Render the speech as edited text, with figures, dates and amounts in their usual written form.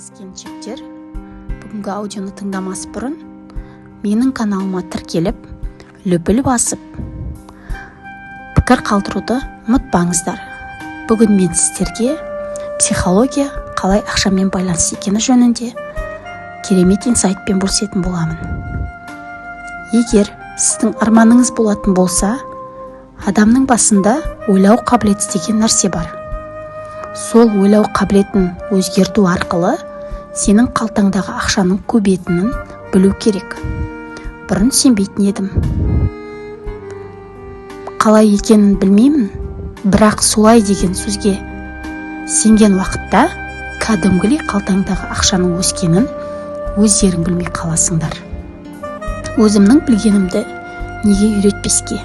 Саламатсыз келіншектер, бүгінгі аудионы тыңдамас бұрын менің каналыма тіркеліп, лүпіл басып, пікір қалдыруды ұмытпаңыздар. Бүгін мен сіздерге психология қалай ақшамен байланысты екені жөнінде керемет инсайтпен бөлісетін боламын. Егер сіздің арманыңыз болатын болса, адамның басында ойлау қабілеті деген нәрсе бар. Сол ойлау қабілетін өзгерту арқылы сенің қалтаңдағы ақшаның көбейтінін білу керек. Бұрын сенбейтін едім. Қалай екенін білмеймін, бірақ солай деген сөзге сенген уақытта кәдімгідей қалтаңдағы ақшаның өскенін өздерің білмей қаласыңдар. Өзімнің білгенімді неге үйретпеске?